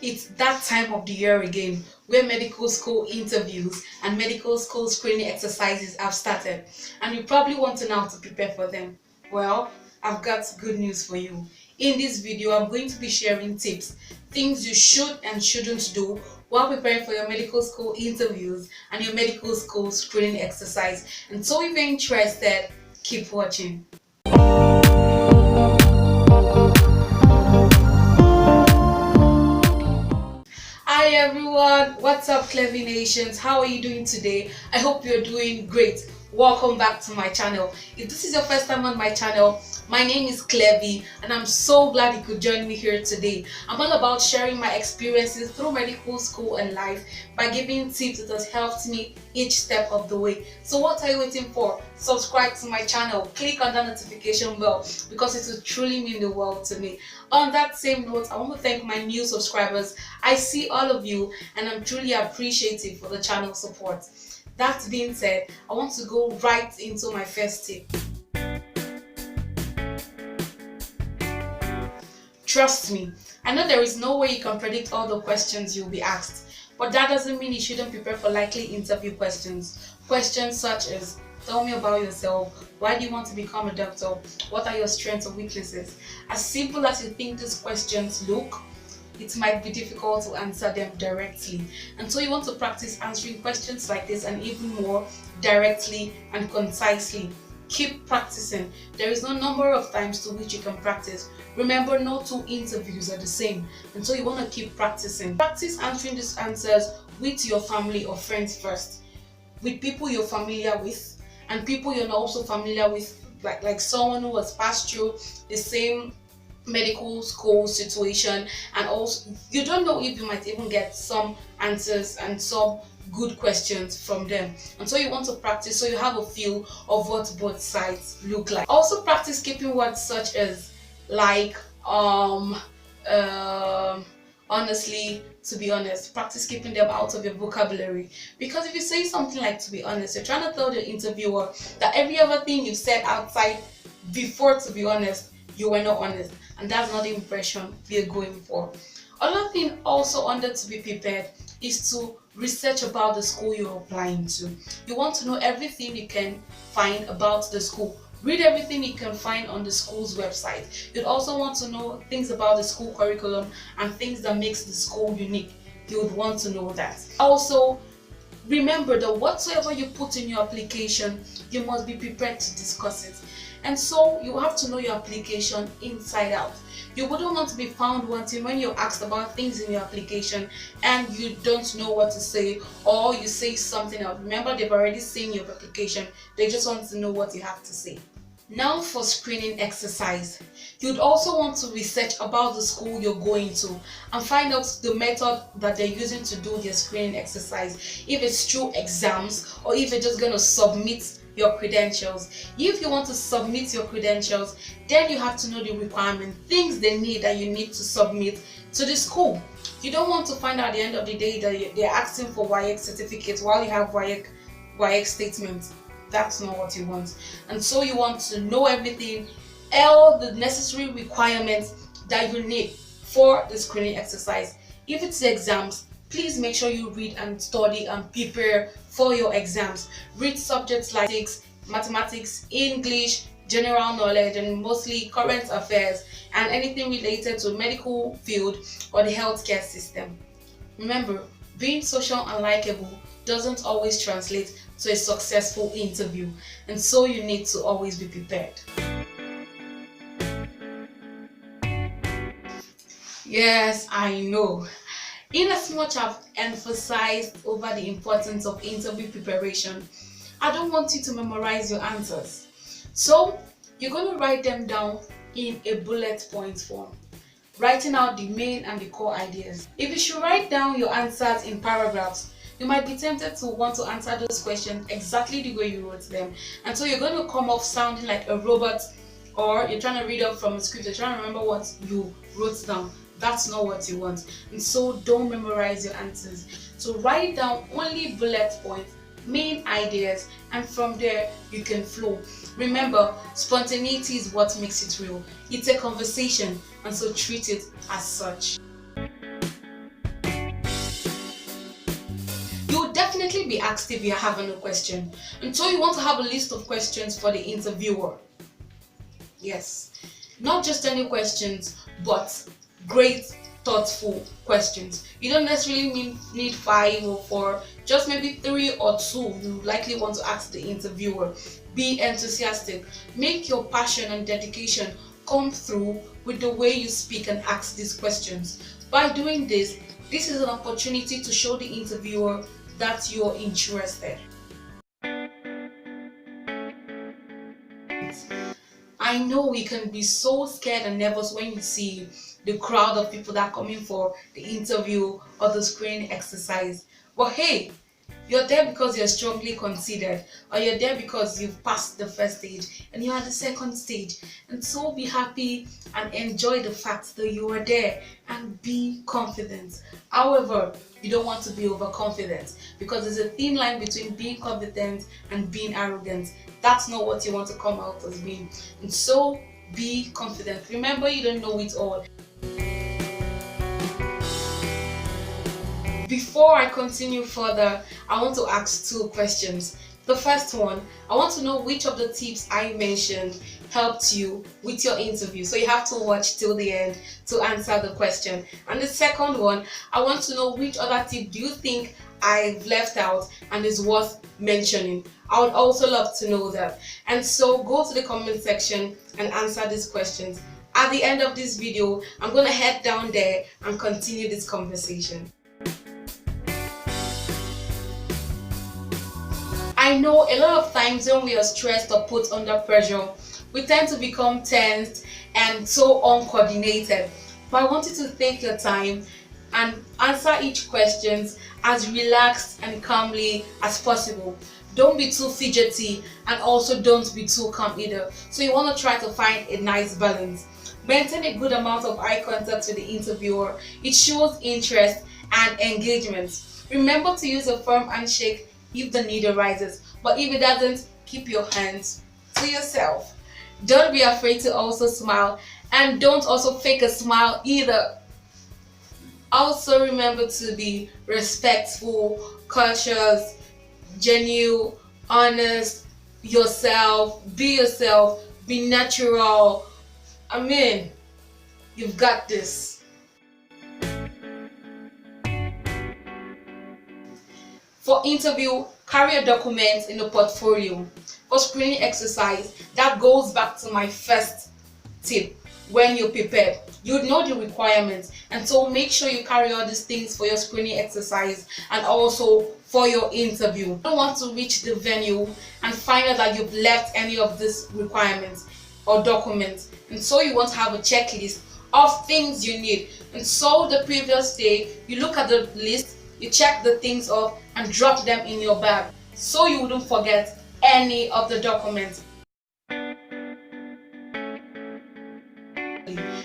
It's that time of the year again where medical school interviews and medical school screening exercises have started, and you probably want to know how to prepare for them. Well, I've got good news for you. In this video, I'm going to be sharing tips, things you should and shouldn't do while preparing for your medical school interviews and your medical school screening exercise. And so if you're interested, keep watching. Hi everyone, what's up Clevy Nations? How are you doing today? I hope you're doing great. Welcome back to my channel. If this is your first time on my channel, my name is Clevy and I'm so glad you could join me here today. I'm all about sharing my experiences through medical school and life by giving tips that has helped me each step of the way. So what are you waiting for? Subscribe to my channel, click on that notification bell because it will truly mean the world to me. On that same note, I want to thank my new subscribers. I see all of you and I'm truly appreciative for the channel support. That being said, I want to go right into my first tip. Trust me, I know there is no way you can predict all the questions you'll be asked, but that doesn't mean you shouldn't prepare for likely interview questions. Questions such as, tell me about yourself, why do you want to become a doctor, what are your strengths or weaknesses? As simple as you think these questions look, it might be difficult to answer them directly, and so you want to practice answering questions like this and even more directly and concisely. Keep practicing. There is no number of times to which you can practice. Remember, no two interviews are the same, and so you want to keep practicing. Practice answering these answers with your family or friends first, with people you're familiar with and people you're not also familiar with, like someone who has passed through the same medical school situation, and also you don't know if you might even get some answers and some good questions from them, and so you want to practice so you have a feel of what both sides look like. Also practice keeping words such as like honestly, to be honest. Practice keeping them out of your vocabulary, because if you say something like to be honest, you're trying to tell the interviewer that every other thing you've said outside before to be honest, you were not honest, and that's not the impression we're going for. Another thing also under to be prepared is to research about the school you're applying to. You want to know everything you can find about the school. Read everything you can find on the school's website. You'd also want to know things about the school curriculum and things that makes the school unique. You would want to know that. Also, remember that whatsoever you put in your application, you must be prepared to discuss it. And so you have to know your application inside out. You wouldn't want to be found wanting when you're asked about things in your application and you don't know what to say, or you say something else. Remember, they've already seen your application. They just want to know what you have to say. Now for screening exercise. You'd also want to research about the school you're going to and find out the method that they're using to do their screening exercise. If it's through exams or if you're just going to submit your credentials. If you want to submit your credentials, then you have to know the requirement, things they need that you need to submit to the school. You don't want to find out at the end of the day that they're asking for WAEC certificates while you have WAEC statements. That's not what you want. And so you want to know everything, all the necessary requirements that you need for the screening exercise. If it's the exams, please make sure you read and study and prepare for your exams. Read subjects like mathematics, English, general knowledge, and mostly current affairs and anything related to medical field or the healthcare system. Remember, being social and likable doesn't always translate to a successful interview, and so you need to always be prepared. Yes, I know. Inasmuch I've emphasized over the importance of interview preparation, I don't want you to memorize your answers. So you're going to write them down in a bullet point form, writing out the main and the core ideas. If you should write down your answers in paragraphs, you might be tempted to want to answer those questions exactly the way you wrote them. And so you're going to come off sounding like a robot, or you're trying to read up from a script, you're trying to remember what you wrote down. That's not what you want, and so don't memorize your answers. So write down only bullet points, main ideas, and from there you can flow. Remember, spontaneity is what makes it real. It's a conversation, and so treat it as such. immediately be asked if you're having a question. And so you want to have a list of questions for the interviewer. Yes, not just any questions, but great, thoughtful questions. You don't necessarily need 5 or 4, just maybe 3 or 2 you likely want to ask the interviewer. Be enthusiastic. Make your passion and dedication come through with the way you speak and ask these questions. By doing this is an opportunity to show the interviewer that you're interested. I know we can be so scared and nervous when you see the crowd of people that are coming for the interview or the screening exercise. But hey, you're there because you're strongly considered, or you're there because you've passed the first stage and you're at the second stage. And so be happy and enjoy the fact that you are there and be confident. However, you don't want to be overconfident, because there's a thin line between being confident and being arrogant. That's not what you want to come out as being. And so be confident. Remember, you don't know it all. Before I continue further, I want to ask 2 questions. The first one, I want to know which of the tips I mentioned helped you with your interview. So you have to watch till the end to answer the question. And the second one, I want to know which other tip do you think I've left out and is worth mentioning. I would also love to know that. And so go to the comment section and answer these questions. At the end of this video, I'm going to head down there and continue this conversation. I know a lot of times when we are stressed or put under pressure, we tend to become tensed and so uncoordinated. But I want you to take your time and answer each question as relaxed and calmly as possible. Don't be too fidgety and also don't be too calm either. So you want to try to find a nice balance. Maintain a good amount of eye contact with the interviewer. It shows interest and engagement. Remember to use a firm handshake if the need arises, but if it doesn't, keep your hands to yourself. Don't be afraid to also smile, and don't also fake a smile either. Also remember to be respectful, cautious, genuine, honest, yourself, be natural. You've got this. For interview, carry a document in a portfolio. For screening exercise, that goes back to my first tip. When you're prepared, you know the requirements, and so make sure you carry all these things for your screening exercise and also for your interview. You don't want to reach the venue and find out that you've left any of these requirements or documents, and so you want to have a checklist of things you need. And so the previous day, you look at the list, you check the things off and drop them in your bag so you wouldn't forget any of the documents.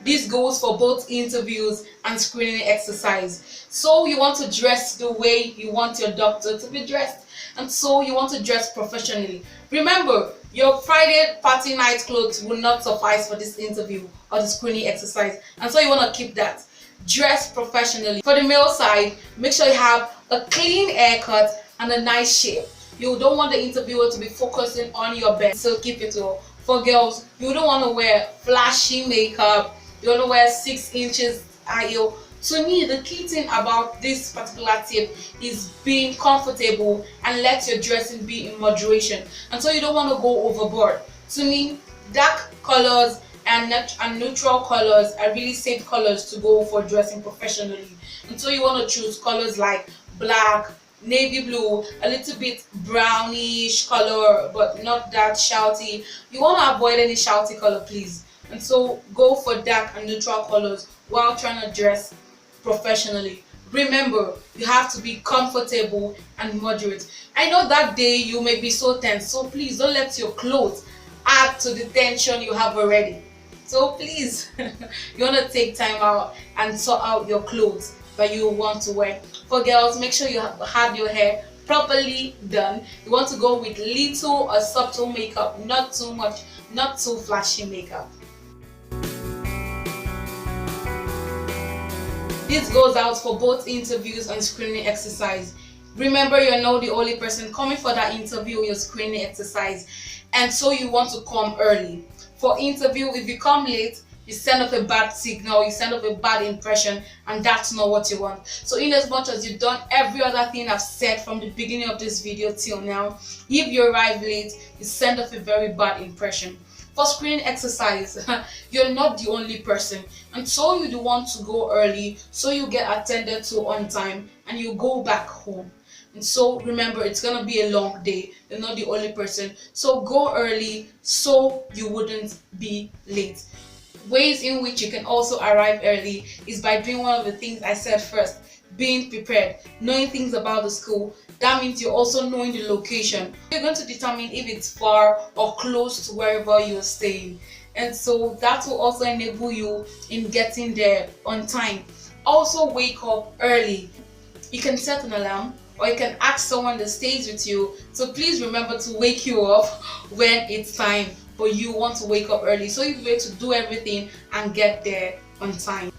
This goes for both interviews and screening exercise. So you want to dress the way you want your doctor to be dressed, and so you want to dress professionally. Remember, your Friday party night clothes will not suffice for this interview or the screening exercise, and so you want to keep that. Dress professionally. For the male side, make sure you have a clean haircut and a nice shape. You don't want the interviewer to be focusing on your best, so keep it all. For girls, you don't want to wear flashy makeup. You don't want to wear 6 inches high heel. To me, the key thing about this particular tip is being comfortable and let your dressing be in moderation. And so you don't want to go overboard. To me, dark colors and neutral colors are really safe colors to go for dressing professionally. And so you want to choose colors like black, navy blue, a little bit brownish color, but not that shouty. You want to avoid any shouty color, please. And so go for dark and neutral colors while trying to dress professionally. Remember, you have to be comfortable and moderate. I know that day you may be so tense, so please don't let your clothes add to the tension you have already. So please, you want to take time out and sort out your clothes that you want to wear. For girls, make sure you have your hair properly done. You want to go with little or subtle makeup, not too much, not too flashy makeup. This goes out for both interviews and screening exercise. Remember, you're not the only person coming for that interview or your screening exercise, and so you want to come early. For interview, if you come late, you send off a bad signal, you send off a bad impression, and that's not what you want. So in as much as you've done every other thing I've said from the beginning of this video till now, if you arrive late, you send off a very bad impression. For screening exercise, you're not the only person, and so you do want to go early so you get attended to on time and you go back home. And so remember, it's gonna be a long day. You're not the only person, so go early so you wouldn't be late. Ways in which you can also arrive early is by doing one of the things I said first: being prepared, knowing things about the school. That means you're also knowing the location. You're going to determine if it's far or close to wherever you're staying, and so that will also enable you in getting there on time. Also, wake up early. You can set an alarm, or you can ask someone that stays with you, so please remember to wake you up when it's time, but you want to wake up early so you'll be able to do everything and get there on time.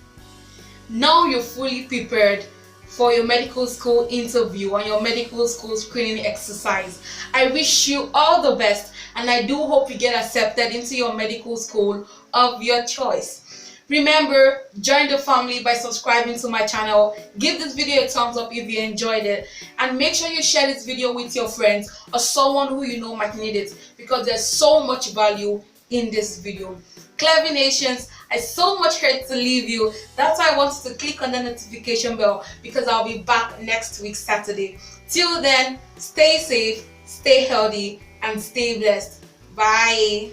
Now you're fully prepared for your medical school interview and your medical school screening exercise. I wish you all the best, and I do hope you get accepted into your medical school of your choice. Remember, join the family by subscribing to my channel. Give this video a thumbs up if you enjoyed it, and make sure you share this video with your friends or someone who you know might need it, because there's so much value in this video. Clevy Nations, I so much hate to leave you. That's why I want you to click on the notification bell, because I'll be back next week Saturday. Till then, stay safe, stay healthy, and stay blessed. Bye.